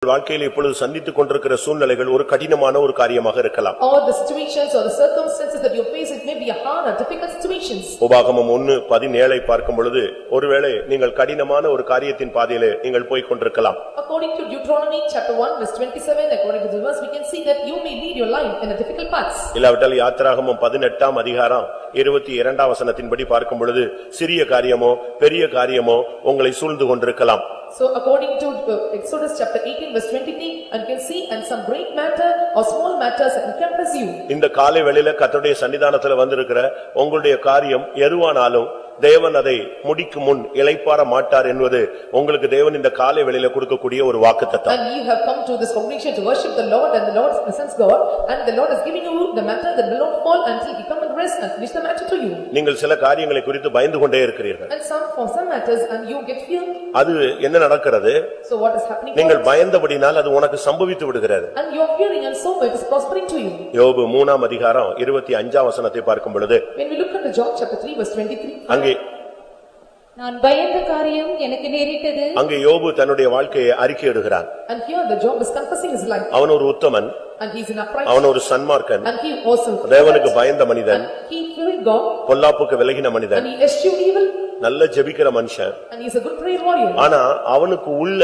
வாழ்க்கையில் இப்பொழுது சந்தித்துக் கொண்டிருக்கிற சூழ்நிலைகள் ஒரு கடினமான ஒரு காரியமாக இருக்கலாம். Or the situations or the circumstances that you face, it may be a hard or difficult situations. உபாகமம் 1:17 பார்க்கும் பொழுது ஒருவேளை நீங்கள் கடினமான ஒரு காரியத்தின் பாதையிலே நீங்கள் போய் கொண்டிருக்கலாம். According to Deuteronomy chapter 1 verse 27, according to the verse, we can see that you may lead your life in a difficult path. இல்லாவிட்டால் யாத்திராகமம் 18 அதிகாரம் 22 வசனத்தின்படி பார்க்கும் பொழுது சிறிய காரியமோ பெரிய காரியமோ உங்களை சூழ்ந்து கொண்டிருக்கலாம். So according to Exodus chapter 18 verse 23, and you can see and some great matter or small matters encompass you. இந்த காலை வேளையில கர்த்தருடைய சன்னிதானத்துல வந்திருக்கிற உங்களுடைய காரியம் எதுவானாலும் தேவன் அதை முடிக்கும் முன் இளைப்பாற மாட்டார் என்பது உங்களுக்கு தேவன் இந்த காலை வேளையில கொடுக்கக்கூடிய ஒரு வாக்குத்தத்தம். And you have come to this congregation to worship the Lord, and the Lord presents God, and the Lord is giving you the matter that will not fall until He come and rest and finish the matter to you. நீங்கள் சில காரியங்களை குறித்து பயந்து கொண்டே இருக்கிறீர்கள். And for some matters and you get fear. அது என்ன நடக்கிறது? So what is happening? நீங்கள் பயந்தபடினால் அது உனக்கு சம்பவித்து விடுகிறது. And you are fearing, and so it is prospering to you. யோபு 3 அதிகாரம் 25 வசனத்தை பார்க்கும் பொழுது, when we look at the Job chapter 3 verse 23, அங்கே நான் பயந்த காரியம் எனக்கு நேரிட்டது. அங்கே யோபு தன்னுடைய வாழ்க்கையை அறிக்கையிடுகிறான். and here the Job is confessing his life. அவன் ஒரு உத்தமன், and he is an upright, அவன் ஒரு சன்மார்க்கன், and he also தேவனுக்கு பயந்த மனிதன், and he feared God, பொல்லாப்புக்கு விலகின மனிதன், and he eschewed evil, நல்ல ஜெபிக்கிற மனுஷன். and he is a good prayer warrior. ஆனா அவனுக்கு உள்ள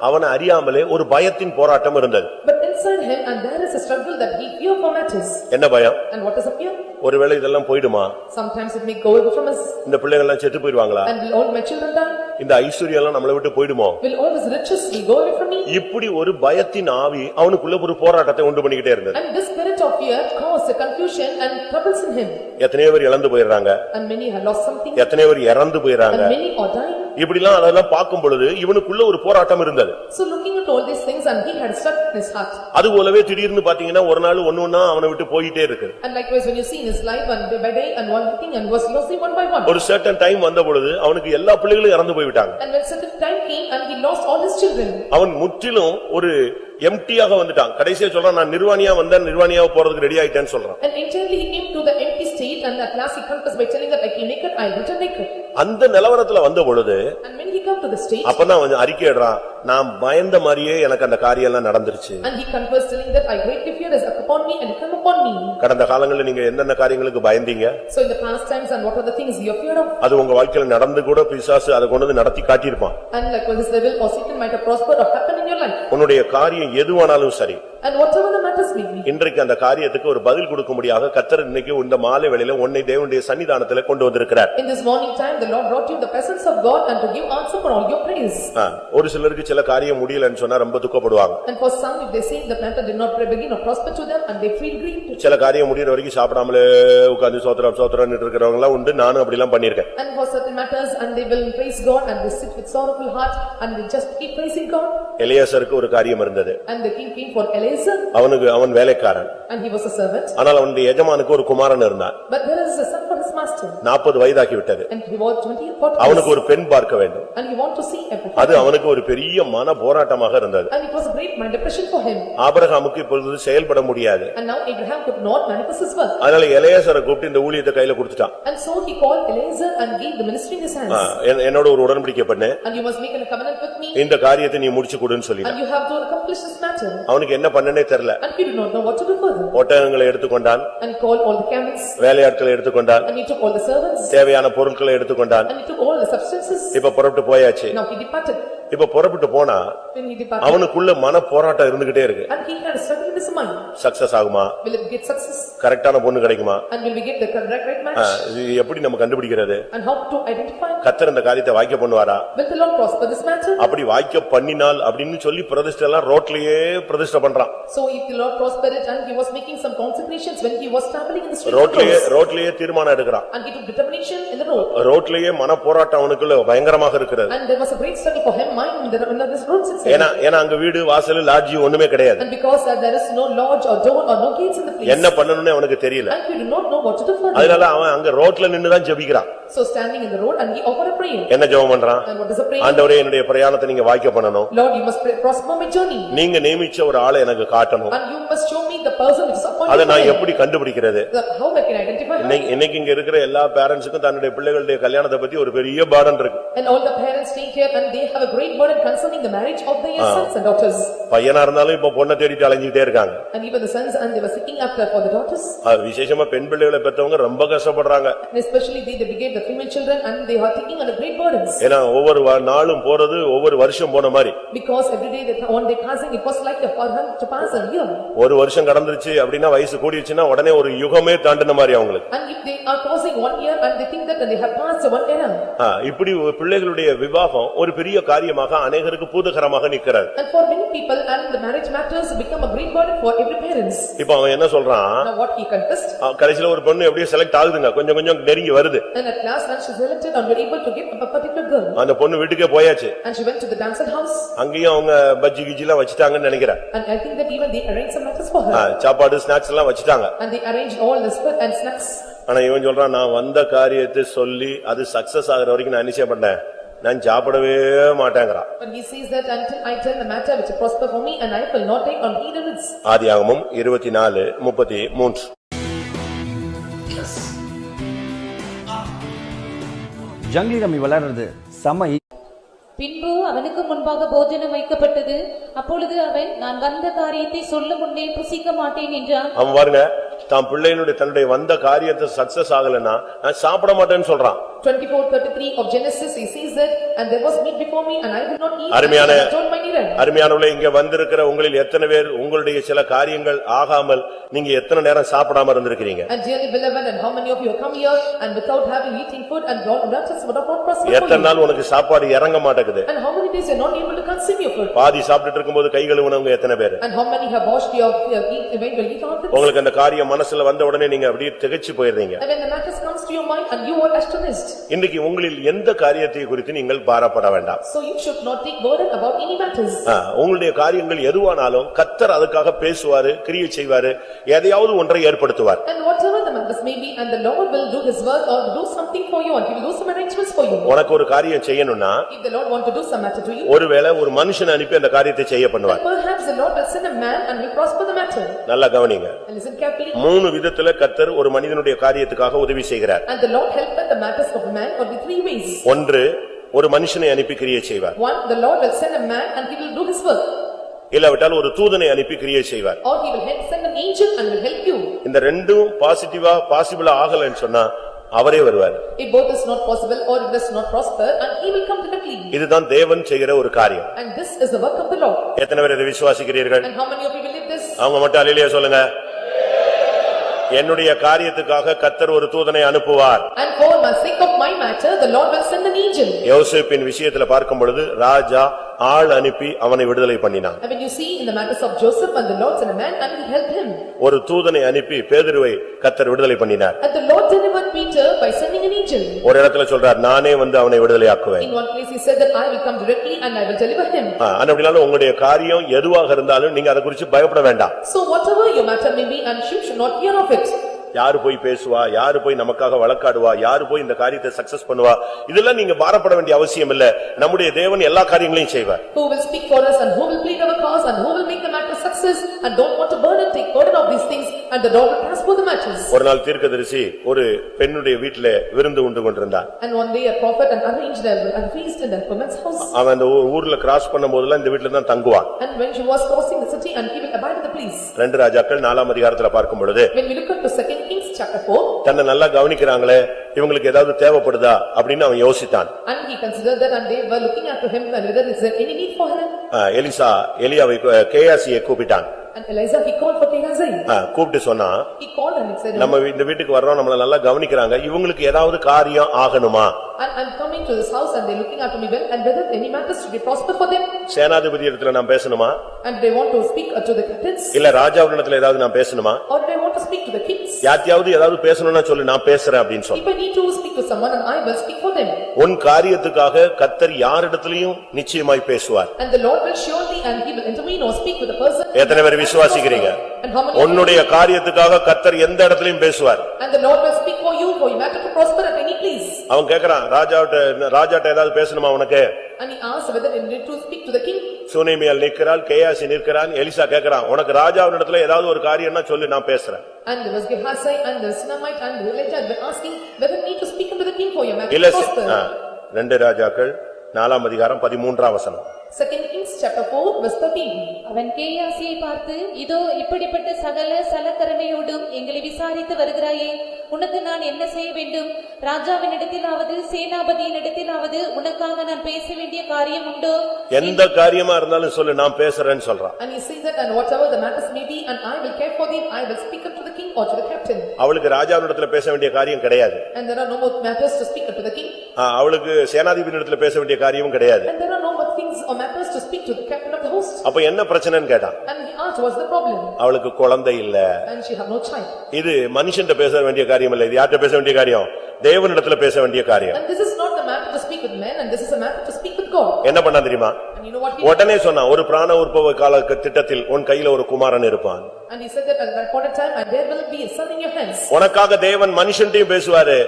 அவனை அறியாமலே ஒரு பயத்தின் போராட்டம் இருந்தது. but inside him and there is a struggle that he fear for matters. என்ன பயம்? and what is a fear? ஒருவேளை இதெல்லாம் போய்டுமா? sometimes it may go away from us. இந்த பிள்ளைகள் எல்லாம் செத்து போய்டுவாங்களா? and will all my children die? இந்த ஐஸ்வர்யம் எல்லாம் நம்மளை விட்டு போய்டுமோ? will all these riches will go away from me? இப்படி ஒரு பயத்தின் ஆவி அவனுக்குள்ள ஒரு போராட்டத்தை உண்டு பண்ணிக்கிட்டே இருந்தது. and this spirit of fear caused a confusion and troubles in him. எத்தனை பேர் இழந்து போயிடுறாங்க, and many have lost something, எத்தனை பேர் இறந்து போயிடுறாங்க, and many are dying. இப்படிலாம் அதெல்லாம் பார்க்கும் பொழுது இவனுக்குள்ள ஒரு போராட்டம் இருந்தது. so looking at all these things, and he had stuck in his heart. அது போலவே திடீர்னு பாத்தீங்கன்னா ஒரு நாள் ஒண்ணொண்ணா அவனை விட்டு போயிட்டே இருக்கு. and likewise when you see in his life and day by day and one thing and was losing one by one. ஒரு certain time வந்த பொழுது அவனுக்கு எல்லா பிள்ளைகளும் இறந்து போய்விட்டாங்க. and when certain time came and he lost all his children. அவன் முற்றிலும் ஒரு எம்ப்டியாக வந்துட்டான். கடைசியா சொல்றான், நான் நிர்வாணியா வந்தேன், நிர்வாணியா போறதுக்கு ரெடி ஆயிட்டேன்னு சொல்றான். and entirely he came to the empty state, and at last he confessed by telling that I came naked, I return naked. அந்த நிலவரத்துல வந்த பொழுது and when he come to the state, அப்பதான் அவன் அறிக்கையிடுறான், நான் பயந்த மாதிரியே எனக்கு அந்த காரியம் எல்லாம் நடந்துருச்சு. and he confessed telling that I greatly fear is upon me and it come upon me. கடந்த காலங்களில் நீங்க என்னென்ன காரியங்களுக்கு பயந்தீங்க? so in the past times, and what are the things you feared of? அது உங்க வாழ்க்கையில நடந்து கூட பிசாசு அதை கொண்டு வந்து நடத்தி காட்டியிருப்பான். and likewise this devil or Satan might have prospered or happened in your life. உன்னுடைய காரியம் எதுவானாலும் சரி, and whatever the matters may be, இன்றைக்கு அந்த காரியத்துக்கு ஒரு பதில் கொடுக்க முடியாத கர்த்தர் இன்னைக்கு இந்த மாலை வேளையில உன்னை தேவனுடைய சன்னிதானத்திலே கொண்டு வந்திருக்கிறார். in this morning time the Lord brought you the presence of God and to give answer for all your prayers. ஒரு சிலருக்கு சில காரியம் முடியலன்னு சொன்னா ரொம்ப துக்கப்படுவாங்க. and for some, if they see the matter did not begin or prosper to them, and they feel grieved. சில காரியம் முடியற வரைக்கும் சாப்பிடாமலே உட்கார்ந்து சோத்ரம் சோத்ரம்னு இருக்கிறவங்க எல்லாம் உண்டு. நானும் அப்படி எல்லாம் பண்ணிருக்கேன். and for certain matters, and they will praise God, and they sit with sorrowful heart, and they just keep praising God. எலியாசருக்கு ஒரு காரியம் இருந்தது. and the king came for Eliezer, அவன் வேலைக்காரன். and he was a servant. ஆனால் அவனுடைய எஜமானுக்கு ஒரு குமாரன் இருந்தான். but there is a son for his master. 40 வயதாகி விட்டது. and he was 40. அவனுக்கு ஒரு பெண் பார்க்க வேண்டும். and he want to see everything. அது அவனுக்கு ஒரு பெரிய மன போராட்டமாக இருந்தது. and it was a great mind depression for him. ஆபிரகாமுக்கு இப்பொழுது செயல்பட முடியாது. and now Abraham could not manifest his work. அதனால எலியாசரை கூப்பிட்டு இந்த ஊழியத்தை கையில கொடுத்துட்டான். and so he called Eliezer and gave the ministry in his hands. என்னோட ஒரு உடன்படிக்கை பண்ணு. and you must make a covenant with me. இந்த காரியத்தை நீ முடிச்சு கொடுன்னு சொல்லிட்டான். and you have to accomplish this matter. அவனுக்கு என்ன பண்ணனே தெரியல. and he did not know what to do further. ஒட்டகங்களை எடுத்துக்கொண்டான். and he called all the camels. வேலையாட்களை எடுத்துக்கொண்டான். and he took all the servants. தேவையான பொருட்களை எடுத்துக்கொண்டான். and he took all the substances. இப்ப புறப்பட்டு போயாச்சு. now he departed. இப்ப புறப்பட்டு போனா when he departed, அவனுக்குள்ள மன போராட்டம் இருந்துகிட்டே இருக்கு. and he had a struggle in his mind. Success ஆகுமா? will it get success? கரெக்டான பொண்ணு கிடைக்குமா? and will we get the right match? இது எப்படி நம்ம கண்டுபிடிக்கிறது? and how to identify? கர்த்தர் இந்த காரியத்தை வாய்க்க பண்ணுவாரா? will the Lord prosper this matter? அப்படி வாய்க்க பண்ணினால் அப்படினு சொல்லி பிரதிஷ்டை எல்லாம் ரோட்லயே பிரதிஷ்டை பண்றான். so if the Lord prospered it, and he was making some consecrations when he was traveling in the street, ரோட்லயே தீர்மானம் எடுக்கறான். and he took determination in the road. ரோட்லயே மன போராட்டம் அவனுக்குள்ள பயங்கரமாக இருக்கிறது. and there was a great struggle for him mind in this road itself. ஏனா அங்க வீடு வாசல் லாட்ஜ் ஒண்ணுமே கிடையாது. and because there is no lodge or door or no gates in the place, என்ன பண்ணனும்னு அவனுக்கு தெரியல. and he did not know what to do further. அதனால அவன் அங்க ரோட்ல நின்னு தான் ஜெபிக்கிறான். So standing in the road and he offered a prayer. என்ன ஜெபம் பண்றான்? And what is the prayer? ஆண்டவரே என்னுடைய பிரயாணத்தை நீங்க வாய்க்க பண்ணணும். Lord, you must prosper my journey. நீங்க நியமிச்ச ஒரு ஆளை எனக்கு காட்டணும். And you must show me the person which is appointed. அத நான் எப்படி கண்டுபிடிக்கிறது? How I can identify her? இன்னைக்கு இங்க இருக்கிற எல்லா பேரண்ட்ஸ்க்கும் தன்னுடைய பிள்ளைகளுடைய கல்யாணத்தை பத்தி ஒரு பெரிய பாரம் இருக்கு. And all the parents take care and they have a great burden concerning the marriage of their sons and daughters. பையனா இருந்தாலும் இப்ப பொண்ணை தேடிட்டு அலைஞ்சிட்டே இருக்காங்க. And even the sons and they were seeking after for the daughters. விசேஷமா பெண் பிள்ளைகளை பெற்றவங்க ரொம்ப கஷ்டப்படுறாங்க. And especially they beget the female children and they are taking on a great burdens. ஏன்னா ஒவ்வொரு நாளும் போறது ஒவ்வொரு வருஷம் போன மாதிரி. Because every day that one day passing it was like for them to pass a year. ஒரு வருஷம் கடந்துருச்சு அப்படினா வயசு கூடிருச்சுனா உடனே ஒரு யுகமே தாண்டின மாதிரி அவங்களுக்கு. And if they are crossing 1 year and they think that they have passed 1 era. இப்படி பிள்ளைகளுடைய விவாகம் ஒரு பெரிய காரியமாக अनेகருக்கு பூதகரமாக நிக்கிறது. And for many people and the marriage matters become a great burden for every parents. இப்போ அவன் என்ன சொல்றான்? Now what he confessed? கடைசில ஒரு பொண்ணு எப்படியே செலக்ட் ஆகுதுங்க, கொஞ்சம் கொஞ்சம் நெருங்கி வருது. And at last when she selected and were able to get a particular girl. அந்த பொண்ணு வீட்டுக்கே போயாச்சு. And she went to the dancer house. அங்கேயும் அவங்க பஜ்ஜி கிஜிலாம் வச்சிட்டாங்கன்னு நினைக்கிறேன். And I think that even they arranged some matters for her. சாப்பாடு snacks எல்லாம் வச்சிட்டாங்க. And they arranged all the food and snacks. ஆனா இவன் சொல்றான், நான் வந்த காரியத்தை சொல்லி அது சக்சஸ் ஆகுற வரைக்கும் நான் நிச்சயம் பண்ணேன், நான் சாப்பிடவே மாட்டேங்கறான். But he says that until I tell the matter which prosper for me and I will not take on heed of it. ஆதியாகமம் 24:33. ஜங்கிலி ரம்மி விளையாடுறது செம. பின்பு அவனுக்கு முன்பாக போஜனம் வைக்கப்பட்டது. அப்பொழுது அவன், நான் வந்த காரியத்தை சொல்ல முன்னே புசிக்க மாட்டேன் என்றான். அவன் பாருங்க, தான் பிள்ளையினுடைய தன்னுடைய வந்த காரியத்தை சக்சஸ் ஆகலன்னா நான் சாப்பிட மாட்டேன்னு சொல்றான். 24:33 of Genesis he says that and there was meat before me and I will not eat. அருமையானவர்களே, இங்க வந்திருக்கிற உங்களில் எத்தனை பேர் உங்களுடைய சில காரியங்கள் ஆகாமல் நீங்க எத்தனை நேரம் சாப்பிடாம இருந்திருக்கீங்க? And dearly beloved, and how many of you come here and without having eating food and not just what about prosper? எத்தனை நாள் உனக்கு சாப்பாடு இறங்க மாட்டேங்குது? And how many days you are not able to consume your food? பாதி சாப்பிட்டுட்டு இருக்கும்போது கை கழுவுனவங்க எத்தனை பேர்? And how many have washed your eat when you eat out? உங்களுக்கு அந்த காரியம் மனசுல வந்த உடனே நீங்க அப்படியே திகைச்சு போயிடுறீங்க. And when the matter comes to your mind and you are astonished. இன்னைக்கு உங்களில் எந்த காரியத்தை குறித்து நீங்கள் பாரப்பட வேண்டாம். So you should not take burden about any matters. உங்களுடைய காரியங்கள் எதுவானாலும் கர்த்தர் அதுக்காக பேசுவாரு, கிரியை செய்வாரு, எதையாவது ஒன்றை ஏற்படுத்துவார். And whatever the matters may be and the Lord will do his work or do something for you and he will do some arrangements for you. உனக்கு ஒரு காரியம் செய்யணும்னா if the Lord want to do some matter to you, ஒருவேளை ஒரு மனுஷனை அனுப்பி அந்த காரியத்தை செய்ய பண்ணுவார். Perhaps the Lord will send a man and will prosper the matter. நல்லா கவனிங்க. And listen carefully. மூணு விதத்துல கர்த்தர் ஒரு மனிதனுடைய காரியத்துக்காக உதவி செய்கிறார். And the Lord helpeth the matters of a man or the 3 ways. ஒன்று, ஒரு மனுஷனை அனுப்பி கிரியை செய்வார். One, the Lord will send a man and he will do his work. இல்லாவிட்டால் ஒரு தூதனை அனுப்பி கிரியை செய்வார். Or he will send an angel and will help you. இந்த ரெண்டும் பாசிபிளா ஆகலன்னு சொன்னா அவரே வருவார். If both is not possible or it does not prosper and he will come directly. இதுதான் தேவன் செய்கிற ஒரு காரியம். And this is the work of the Lord. எத்தனை பேர் இதை விசுவாசிக்கிறீர்கள்? And how many of you believe this? அவங்க மட்டும் அல்லேலூயா சொல்லுங்க. என்னுடைய காரியத்துக்காக கர்த்தர் ஒரு தூதனை அனுப்புவார். And for the sake of my matter the Lord will send an angel. யோசேப்பின் விஷயத்துல பார்க்கும் பொழுது ராஜா ஆள் அனுப்பி அவனை விடுதலை பண்ணினான். And when you see in the matters of Joseph and the Lord sent a man and he helped him. ஒரு தூதனை அனுப்பி பேதுருவை கர்த்தர் விடுதலை பண்ணினார். And the Lord delivered Peter by sending an angel. ஒரு இடத்துல சொல்றார், நானே வந்து அவனை விடுதலையாக்குவேன். In one place he said that I will come directly and I will deliver him. அப்படினாலும் உங்களுடைய காரியம் எதுவாக இருந்தாலும் நீங்க அதை குறித்து பயப்பட வேண்டாம். So whatever your matter may be and you should not fear of it. யாரு போய் பேசுவா, யாரு போய் நமக்காக வழக்காடுவா, யாரு போய் இந்த காரியத்தை சக்சஸ் பண்ணுவா, இதெல்லாம் நீங்க பாரப்பட வேண்டிய அவசியம் இல்ல. நம்முடைய தேவன் எல்லா காரியங்களையும் செய்வார். Who will speak for us and who will plead our cause and who will make the matter success and don't want to take burden of these things and the Lord will prosper the matters. ஒரு நாள் தீர்க்கதரிசி ஒரு பெண்ணுடைய வீட்டிலே விருந்து உண்டு கொண்டிருந்தான். And one day a prophet and arranged a feast in that woman's house. அவன் அந்த ஊர்ல கிராஸ் பண்ணும்போதெல்லாம் இந்த வீட்ல தான் தங்குவான். And when she was crossing the city and he will abide at the place. 2 ராஜாக்கள் 4ஆம் அதிகாரத்துல பார்க்கும் பொழுது when we look at the 2 Kings chapter 4, தன்னை நல்லா கவனிக்கிறாங்களே, இவங்களுக்கு ஏதாவது தேவைப்படுதா அப்படின்னு அவன் யோசித்தான். and he considered that and they were looking after him and whether is there any need for him. எலியாவை கேயாசியை கூப்பிட்டான். And Elijah he called for Gehazi. கூப்பிட்டு சொன்னா, he called and he said, நம்ம இந்த வீட்டுக்கு வர்றோம், நம்மள நல்லா கவனிக்கிறாங்க, இவங்களுக்கு ஏதாவது காரியம் ஆகணுமா? And I'm coming to this house and they looking after me well and whether any matters should be prosper for them. சேனாதிபதி இடத்துல நான் பேசணுமா? And they want to speak to the captains. இல்ல ராஜாவிடத்துல ஏதாவது நான் பேசணுமா? Or they want to speak to the kings. யாத்தியாவது ஏதாவது பேசணும்னா சொல்லு, நான் பேசுறேன் அப்படின்னு சொல்லு. If I need to speak to someone and I will speak for them. உன் காரியத்துக்காக கர்த்தர் யாரிடத்திலயும் நிச்சயமாய் பேசுவார். And the Lord will surely and he will intervene or speak with the person. எத்தனை பேர் விசுவாசிக்கிறீங்க? And how many உன்னுடைய காரியத்துக்காக கர்த்தர் எந்த இடத்திலும் பேசுவார். And the Lord will speak for you for your matter to prosper at any place. அவன் கேக்குறான் ராஜாட்ட ஏதாவது பேசணுமா உனக்கு? And he asked whether he need to speak to the king. சுனேமியால் நிற்கிறாள், கேயாசி நிற்கிறான். எலிசா கேக்குறான், உனக்கு ராஜாவினிடத்துல ஏதாவது ஒரு காரியம்னா சொல்லு, நான் பேசுறேன். And there was Gehazi and the Sunamite and the Elijah were asking whether you need to speak unto the king for your matter இல்ல, to prosper. 2 ராஜாக்கள் 4ஆம் அதிகாரம் 13ஆம் வசனம். 2 Kings chapter 4 verse 13. அவன் கேயாசியை பார்த்து, இதோ இப்படிப்பட்ட சகல சலக்கரணையோடும் எங்களை விசாரித்து வருகிறாயே, உனக்கு நான் என்ன செய்ய வேண்டும்? ராஜாவின் இடத்திலாவது சேனாபதியின் இடத்திலாவது உனக்காக நான் பேச வேண்டிய காரியம் உண்டோ? எந்த காரியமா இருந்தாலும் சொல்லு, நான் பேசுறேன்னு சொல்றான். And he says that and whatever the matters may be and I will care for thee, I will speak unto the king or to the captain. அவளுக்கு ராஜாவினிடத்துல பேச வேண்டிய காரியம் கிடையாது. And there are no more matters to speak unto the king. அவளுக்கு சேனாதிபதியிடத்துல பேச வேண்டிய காரியமும் கிடையாது. And there are no more things or matters to speak to the captain of the host. அப்ப என்ன பிரச்சனைன்னு கேட்டான். And he asked what's the problem. அவளுக்கு குழந்தை இல்ல. And she had no child. இது மனுஷன்ட்ட பேச வேண்டிய காரியம் இல்ல, இது யார்ட்ட பேச வேண்டிய காரியம்? தேவனிடத்துல பேச வேண்டிய காரியம். And this is not the matter to speak with men and this is a matter to speak with God. என்ன பண்ணா தெரியுமா? And you know what he உடனே சொன்னா, ஒரு பிராண உற்பவ கால திட்டத்தில் உன் கையில ஒரு குமாரன் இருப்பான். And he said that at that point in time and there will be a son in your hands. உனக்காக தேவன் மனுஷன்ட்டையும் பேசுவாரு,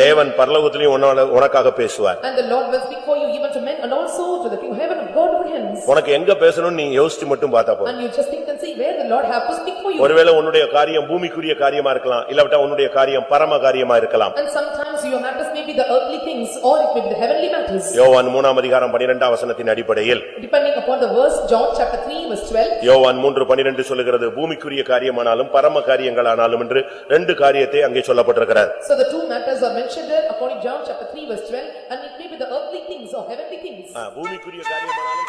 தேவன் பரலோகத்திலயும் உனக்காக பேசுவார். And the Lord will speak for you even to men and also to the king of heaven of God over hands. உனக்கு எங்க பேசணும் நீ யோசிச்சு மட்டும் பார்த்தா போதும். And you just think and see where the Lord have to speak for you. ஒருவேளை உன்னுடைய காரியம் பூமிக்குரிய காரியமா இருக்கலாம், இல்லட்டா உன்னுடைய காரியம் பரம காரியமா இருக்கலாம். And sometimes your matters may be the earthly things or it may be the heavenly matters. யோவான் 3ஆம் அதிகாரம் 12ஆம் வசனத்தின் அடிப்படையில் Depending upon the verse John chapter 3 verse 12. யோவான் 3:12 சொல்லுகிறது, பூமிக்குரிய காரியமானாலும் பரம காரியங்களானாலும் என்று ரெண்டு காரியத்தை அங்கே சொல்லப்பட்டிருக்கிறது. So the two matters are mentioned there according John chapter 3 verse 12 and it may be the earthly things or heavenly things. பூமிக்குரிய காரியமானாலும்